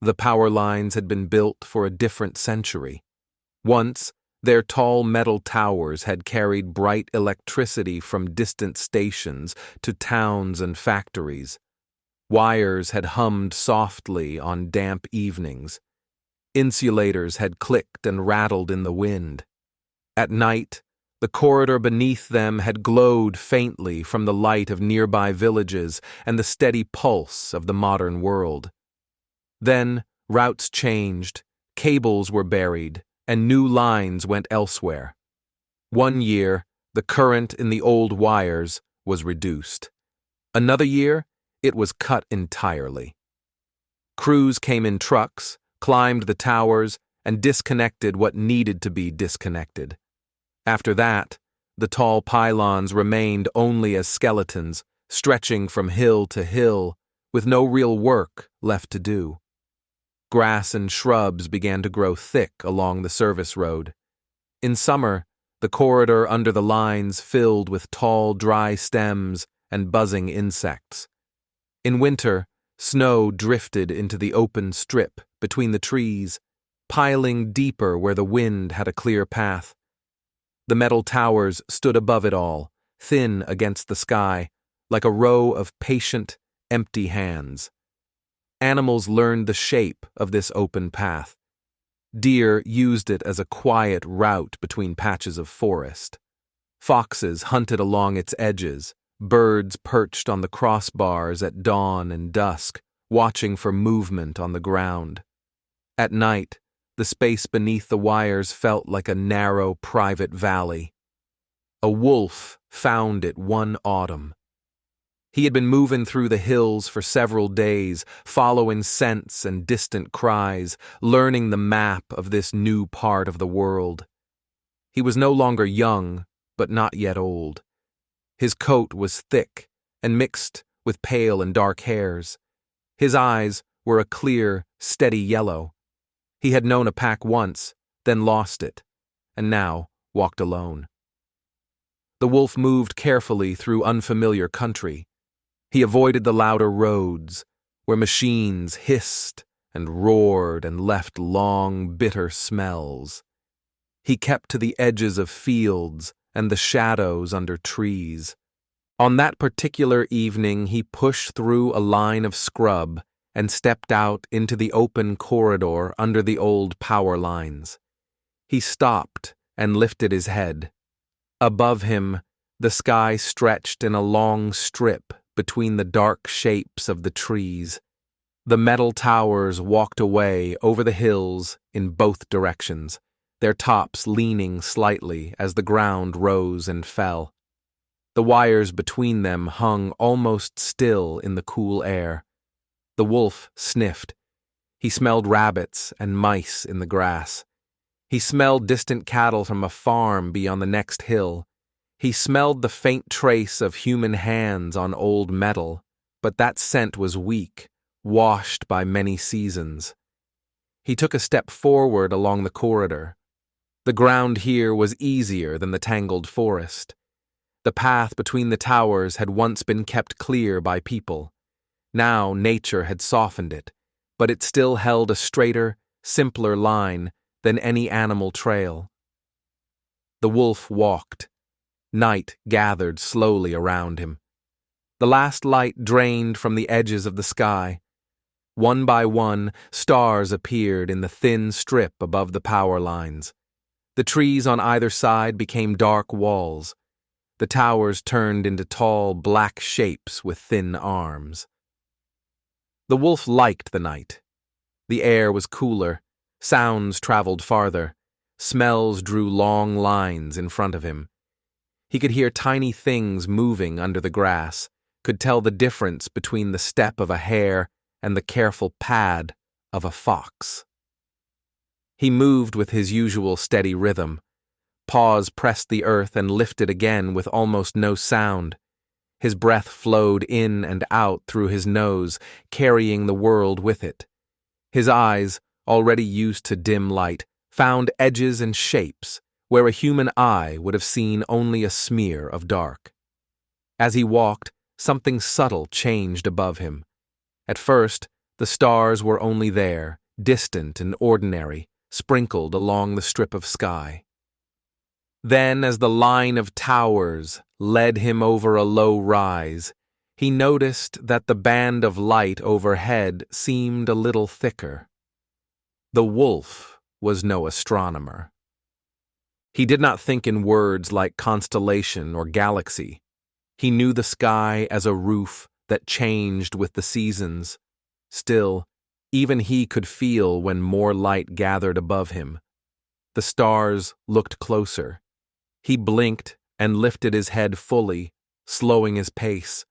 The power lines had been built for a different century. Once, their tall metal towers had carried bright electricity from distant stations to towns and factories. Wires had hummed softly on damp evenings. Insulators had clicked and rattled in the wind. At night, the corridor beneath them had glowed faintly from the light of nearby villages and the steady pulse of the modern world. Then, routes changed, cables were buried, and new lines went elsewhere. One year, the current in the old wires was reduced. Another year, it was cut entirely. Crews came in trucks, climbed the towers, and disconnected what needed to be disconnected. After that, the tall pylons remained only as skeletons, stretching from hill to hill, with no real work left to do. Grass and shrubs began to grow thick along the service road. In summer, the corridor under the lines filled with tall, dry stems and buzzing insects. In winter, snow drifted into the open strip between the trees, piling deeper where the wind had a clear path. The metal towers stood above it all, thin against the sky, like a row of patient, empty hands. Animals learned the shape of this open path. Deer used it as a quiet route between patches of forest. Foxes hunted along its edges, birds perched on the crossbars at dawn and dusk, watching for movement on the ground. At night, the space beneath the wires felt like a narrow, private valley. A wolf found it one autumn. He had been moving through the hills for several days, following scents and distant cries, learning the map of this new part of the world. He was no longer young, but not yet old. His coat was thick and mixed with pale and dark hairs. His eyes were a clear, steady yellow. He had known a pack once, then lost it, and now walked alone. The wolf moved carefully through unfamiliar country. He avoided the louder roads, where machines hissed and roared and left long, bitter smells. He kept to the edges of fields and the shadows under trees. On that particular evening, he pushed through a line of scrub and stepped out into the open corridor under the old power lines. He stopped and lifted his head. Above him, the sky stretched in a long strip between the dark shapes of the trees. The metal towers walked away over the hills in both directions, their tops leaning slightly as the ground rose and fell. The wires between them hung almost still in the cool air. The wolf sniffed. He smelled rabbits and mice in the grass. He smelled distant cattle from a farm beyond the next hill. He smelled the faint trace of human hands on old metal, but that scent was weak, washed by many seasons. He took a step forward along the corridor. The ground here was easier than the tangled forest. The path between the towers had once been kept clear by people. Now nature had softened it, but it still held a straighter, simpler line than any animal trail. The wolf walked. Night gathered slowly around him. The last light drained from the edges of the sky. One by one, stars appeared in the thin strip above the power lines. The trees on either side became dark walls. The towers turned into tall, black shapes with thin arms. The wolf liked the night. The air was cooler, sounds traveled farther, smells drew long lines in front of him. He could hear tiny things moving under the grass, could tell the difference between the step of a hare and the careful pad of a fox. He moved with his usual steady rhythm. Paws pressed the earth and lifted again with almost no sound. His breath flowed in and out through his nose, carrying the world with it. His eyes, already used to dim light, found edges and shapes where a human eye would have seen only a smear of dark. As he walked, something subtle changed above him. At first, The stars were only there, distant and ordinary, sprinkled along the strip of sky. Then, as the line of towers led him over a low rise, he noticed that the band of light overhead seemed a little thicker. The wolf was no astronomer. He did not think in words like constellation or galaxy. He knew the sky as a roof that changed with the seasons. Still, even he could feel when more light gathered above him. The stars looked closer. He blinked and lifted his head fully, slowing his pace.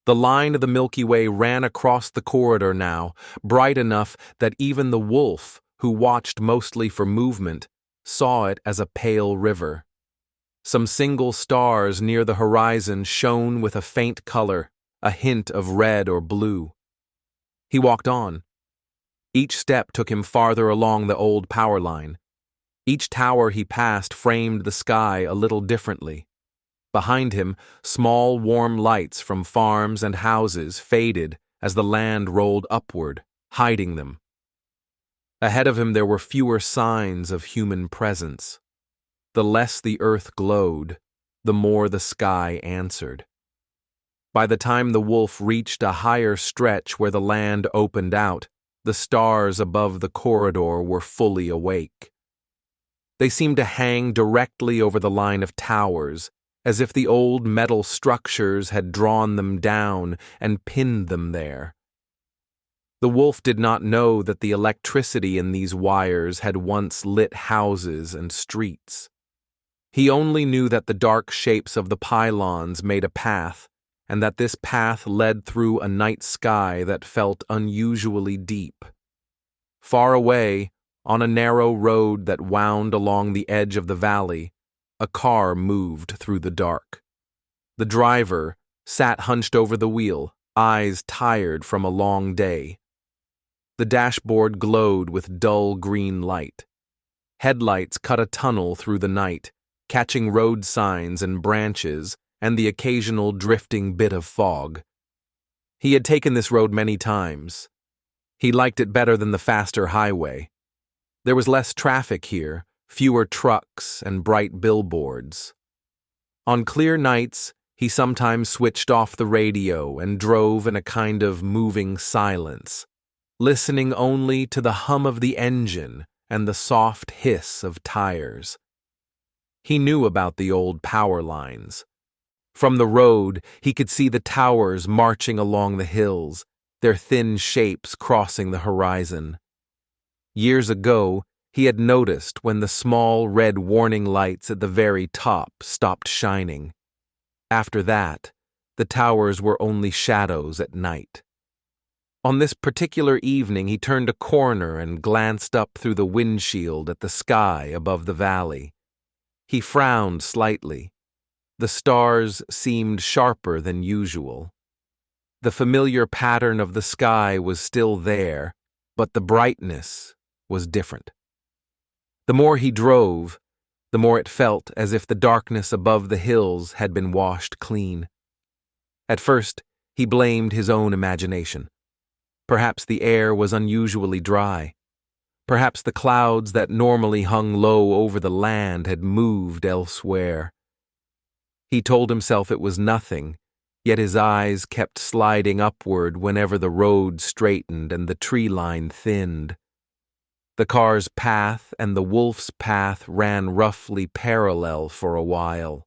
The line of the Milky Way ran across the corridor now, bright enough that even the wolf, who watched mostly for movement, saw it as a pale river. Some single stars near the horizon shone with a faint color, a hint of red or blue. He walked on. Each step took him farther along the old power line. Each tower he passed framed the sky a little differently. Behind him, small warm lights from farms and houses faded as the land rolled upward, hiding them. Ahead of him there were fewer signs of human presence. The less the earth glowed, the more the sky answered. By the time the wolf reached a higher stretch where the land opened out, the stars above the corridor were fully awake. They seemed to hang directly over the line of towers, as if the old metal structures had drawn them down and pinned them there. The wolf did not know that the electricity in these wires had once lit houses and streets. He only knew that the dark shapes of the pylons made a path, and that this path led through a night sky that felt unusually deep. Far away, on a narrow road that wound along the edge of the valley, a car moved through the dark. The driver sat hunched over the wheel, eyes tired from a long day. The dashboard glowed with dull green light. Headlights cut a tunnel through the night, catching road signs and branches and the occasional drifting bit of fog. He had taken this road many times. He liked it better than the faster highway. There was less traffic here, fewer trucks and bright billboards. On clear nights, he sometimes switched off the radio and drove in a kind of moving silence, listening only to the hum of the engine and the soft hiss of tires. He knew about the old power lines. From the road, he could see the towers marching along the hills, their thin shapes crossing the horizon. Years ago, he had noticed when the small red warning lights at the very top stopped shining. After that, the towers were only shadows at night. On this particular evening, he turned a corner and glanced up through the windshield at the sky above the valley. He frowned slightly. The stars seemed sharper than usual. The familiar pattern of the sky was still there, but the brightness was different. The more he drove, the more it felt as if the darkness above the hills had been washed clean. At first, he blamed his own imagination. Perhaps the air was unusually dry. Perhaps the clouds that normally hung low over the land had moved elsewhere. He told himself it was nothing, yet his eyes kept sliding upward whenever the road straightened and the tree line thinned. The car's path and the wolf's path ran roughly parallel for a while.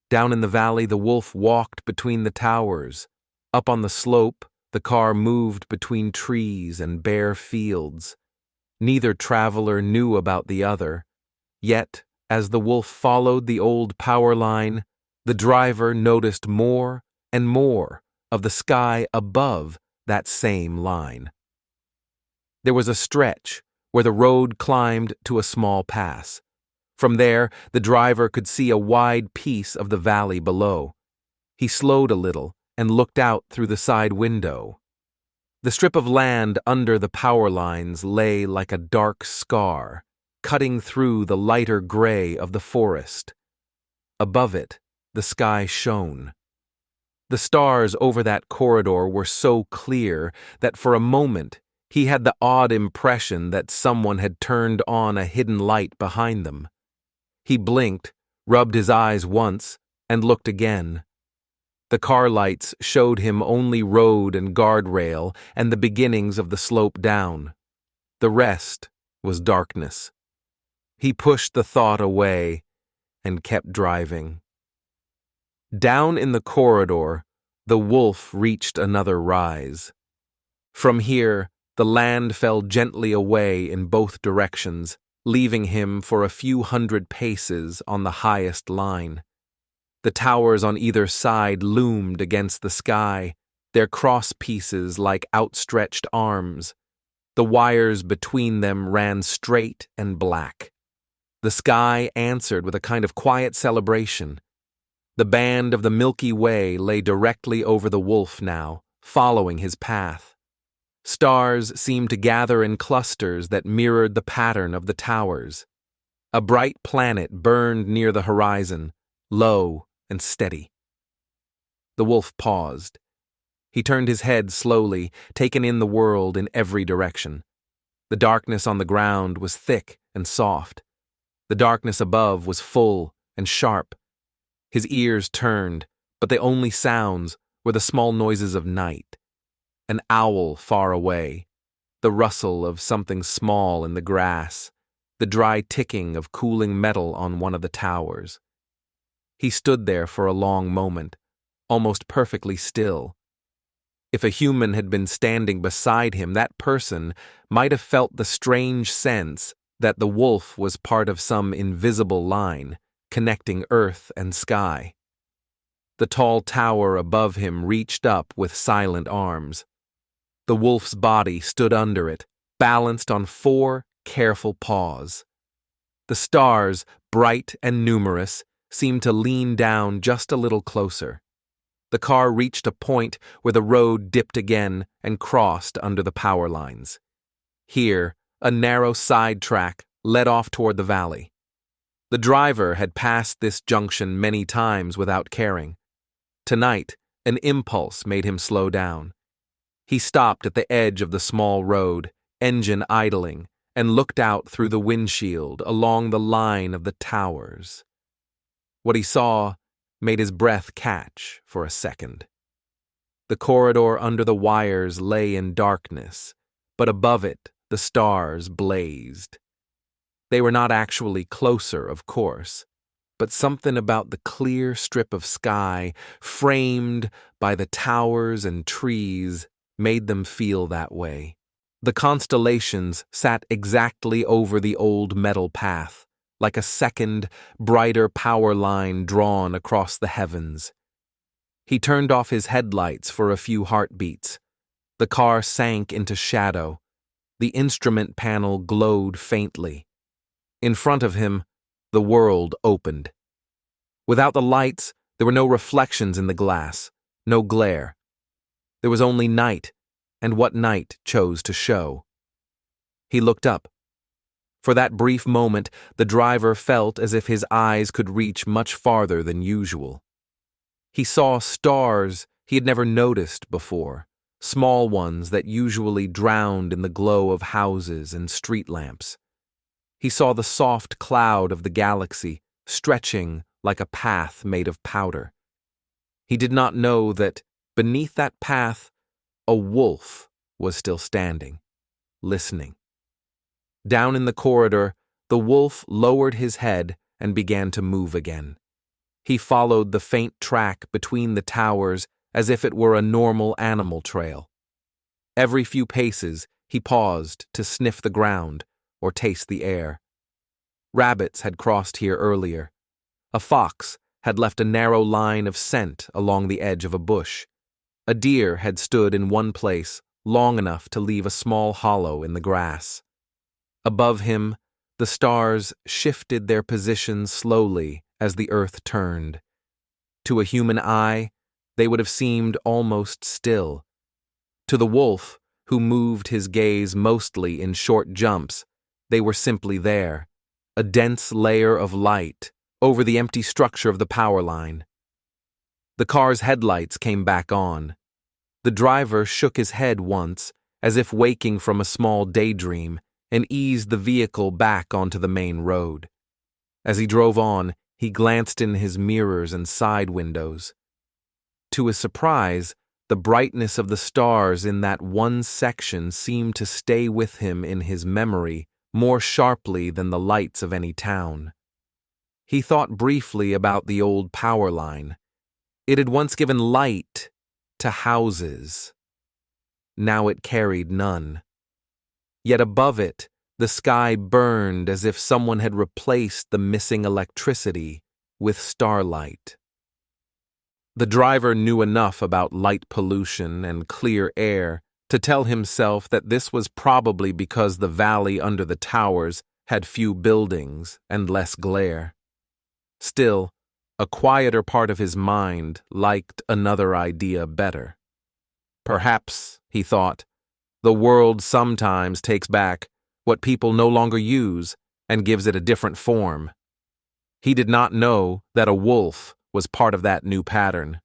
Down in the valley, the wolf walked between the towers. Up on the slope, the car moved between trees and bare fields. Neither traveler knew about the other. Yet, as the wolf followed the old power line, the driver noticed more and more of the sky above that same line. There was a stretch where the road climbed to a small pass. From there, the driver could see a wide piece of the valley below. He slowed a little and looked out through the side window. The strip of land under the power lines lay like a dark scar, cutting through the lighter gray of the forest. Above it, the sky shone. The stars over that corridor were so clear that for a moment he had the odd impression that someone had turned on a hidden light behind them. He blinked, rubbed his eyes once, and looked again. The car lights showed him only road and guardrail and the beginnings of the slope down. The rest was darkness. He pushed the thought away and kept driving. Down in the corridor, the wolf reached another rise. From here, the land fell gently away in both directions, leaving him for a few hundred paces on the highest line. The towers on either side loomed against the sky, their cross pieces like outstretched arms. The wires between them ran straight and black. The sky answered with a kind of quiet celebration. The band of the Milky Way lay directly over the wolf now, following his path. Stars seemed to gather in clusters that mirrored the pattern of the towers. A bright planet burned near the horizon, low and steady. The wolf paused. He turned his head slowly, taking in the world in every direction. The darkness on the ground was thick and soft. The darkness above was full and sharp. His ears turned, but the only sounds were the small noises of night. An owl far away, the rustle of something small in the grass, the dry ticking of cooling metal on one of the towers. He stood there for a long moment, almost perfectly still. If a human had been standing beside him, that person might have felt the strange sense that the wolf was part of some invisible line connecting earth and sky. The tall tower above him reached up with silent arms. The wolf's body stood under it, balanced on 4 careful paws. The stars, bright and numerous, seemed to lean down just a little closer. The car reached a point where the road dipped again and crossed under the power lines. Here, a narrow side track led off toward the valley. The driver had passed this junction many times without caring. Tonight, an impulse made him slow down. He stopped at the edge of the small road, engine idling, and looked out through the windshield along the line of the towers. What he saw made his breath catch for a second. The corridor under the wires lay in darkness, but above it the stars blazed. They were not actually closer, of course, but something about the clear strip of sky framed by the towers and trees made them feel that way. The constellations sat exactly over the old metal path, like a second, brighter power line drawn across the heavens. He turned off his headlights for a few heartbeats. The car sank into shadow. The instrument panel glowed faintly. In front of him, the world opened. Without the lights, there were no reflections in the glass, no glare. There was only night, and what night chose to show. He looked up. For that brief moment, the driver felt as if his eyes could reach much farther than usual. He saw stars he had never noticed before, small ones that usually drowned in the glow of houses and street lamps. He saw the soft cloud of the galaxy stretching like a path made of powder. He did not know that beneath that path, a wolf was still standing, listening. Down in the corridor, the wolf lowered his head and began to move again. He followed the faint track between the towers as if it were a normal animal trail. Every few paces, he paused to sniff the ground or taste the air. Rabbits had crossed here earlier. A fox had left a narrow line of scent along the edge of a bush. A deer had stood in one place long enough to leave a small hollow in the grass. Above him, the stars shifted their positions slowly as the earth turned. To a human eye, they would have seemed almost still. To the wolf, who moved his gaze mostly in short jumps, they were simply there, a dense layer of light over the empty structure of the power line. The car's headlights came back on. The driver shook his head once, as if waking from a small daydream, and eased the vehicle back onto the main road. As he drove on, he glanced in his mirrors and side windows. To his surprise, the brightness of the stars in that one section seemed to stay with him in his memory more sharply than the lights of any town. He thought briefly about the old power line. It had once given light to houses. Now it carried none. Yet above it, the sky burned as if someone had replaced the missing electricity with starlight. The driver knew enough about light pollution and clear air to tell himself that this was probably because the valley under the towers had few buildings and less glare. Still, a quieter part of his mind liked another idea better. Perhaps, he thought, the world sometimes takes back what people no longer use and gives it a different form. He did not know that a wolf was part of that new pattern.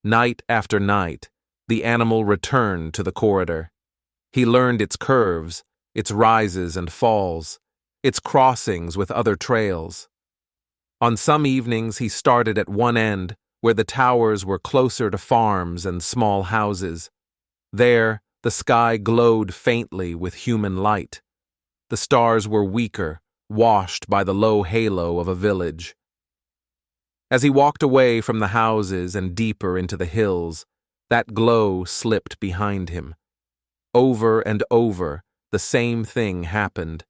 Night after night, the animal returned to the corridor. He learned its curves, its rises and falls, its crossings with other trails. On some evenings he started at one end, where the towers were closer to farms and small houses. There, the sky glowed faintly with human light. The stars were weaker, washed by the low halo of a village. As he walked away from the houses and deeper into the hills, that glow slipped behind him. Over and over, the same thing happened.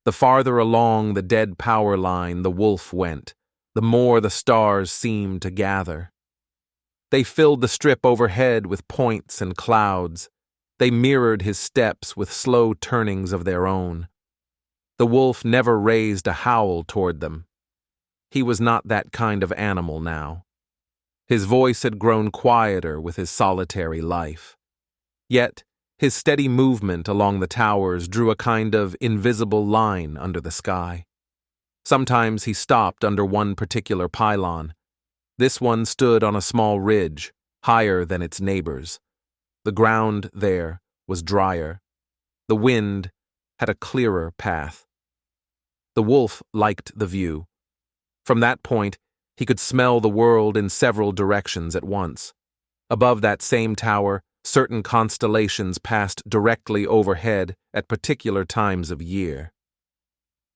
The farther along the dead power line the wolf went, the more the stars seemed to gather. They filled the strip overhead with points and clouds. They mirrored his steps with slow turnings of their own. The wolf never raised a howl toward them. He was not that kind of animal now. His voice had grown quieter with his solitary life. Yet, his steady movement along the towers drew a kind of invisible line under the sky. Sometimes he stopped under one particular pylon. This one stood on a small ridge, higher than its neighbors. The ground there was drier. The wind had a clearer path. The wolf liked the view. From that point, he could smell the world in several directions at once. Above that same tower, certain constellations passed directly overhead at particular times of year.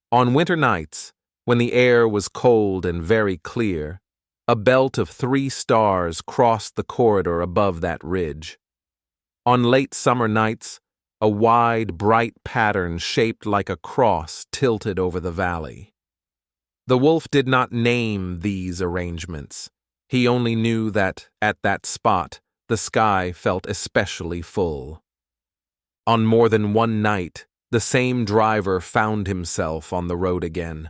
On winter nights, when the air was cold and very clear, a belt of 3 stars crossed the corridor above that ridge. On late summer nights, a wide, bright pattern shaped like a cross tilted over the valley. The wolf did not name these arrangements. He only knew that, at that spot, the sky felt especially full. On more than one night, the same driver found himself on the road again.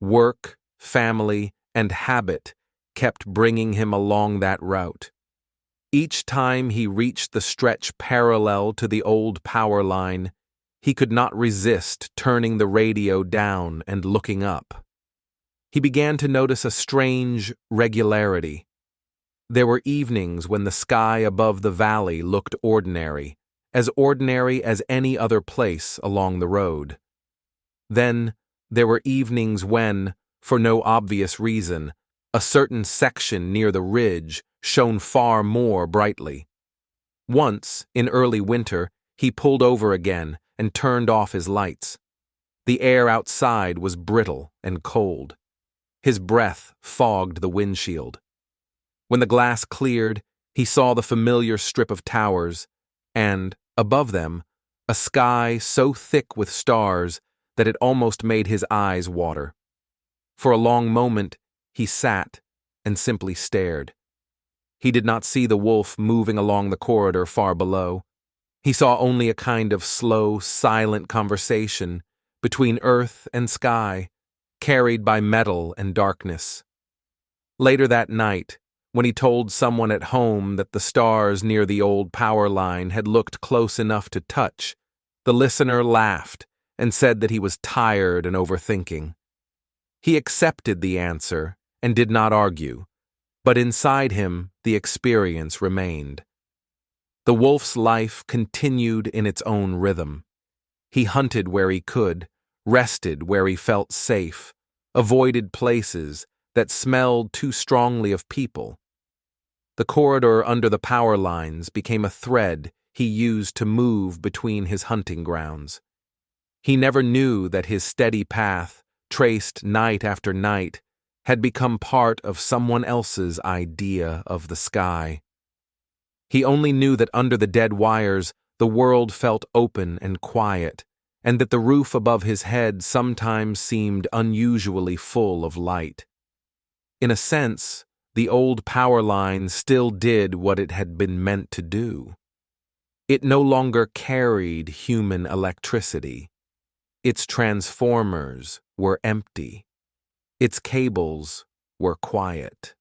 Work, family, and habit kept bringing him along that route. Each time he reached the stretch parallel to the old power line, he could not resist turning the radio down and looking up. He began to notice a strange regularity. There were evenings when the sky above the valley looked ordinary as any other place along the road. Then there were evenings when, for no obvious reason, a certain section near the ridge shone far more brightly. Once, in early winter, he pulled over again and turned off his lights. The air outside was brittle and cold. His breath fogged the windshield. When the glass cleared, he saw the familiar strip of towers, and, above them, a sky so thick with stars that it almost made his eyes water. For a long moment, he sat and simply stared. He did not see the wolf moving along the corridor far below. He saw only a kind of slow, silent conversation between earth and sky, carried by metal and darkness. Later that night, when he told someone at home that the stars near the old power line had looked close enough to touch, the listener laughed and said that he was tired and overthinking. He accepted the answer and did not argue, But inside him, the experience remained. The wolf's life continued in its own rhythm. He hunted where he could, rested where he felt safe, avoided places that smelled too strongly of people. The corridor under the power lines became a thread he used to move between his hunting grounds. He never knew that his steady path, traced night after night, had become part of someone else's idea of the sky. He only knew that under the dead wires, the world felt open and quiet, and that the roof above his head sometimes seemed unusually full of light. In a sense, the old power line still did what it had been meant to do. It no longer carried human electricity. Its transformers were empty. Its cables were quiet.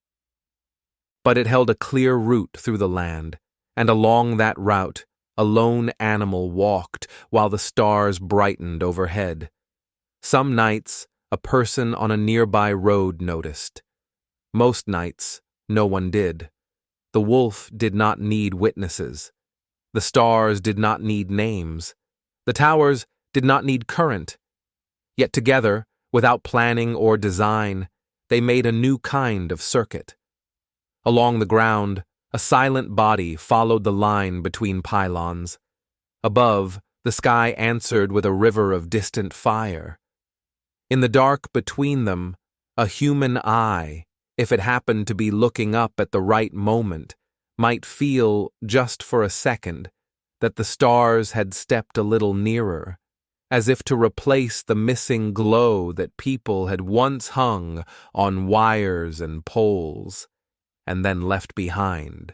But it held a clear route through the land, and along that route, a lone animal walked while the stars brightened overhead. Some nights, a person on a nearby road noticed. Most nights, no one did. The wolf did not need witnesses. The stars did not need names. The towers did not need current. Yet together, without planning or design, they made a new kind of circuit. Along the ground, a silent body followed the line between pylons. Above, the sky answered with a river of distant fire. In the dark between them, a human eye, if it happened to be looking up at the right moment, might feel, just for a second, that the stars had stepped a little nearer, as if to replace the missing glow that people had once hung on wires and poles, and then left behind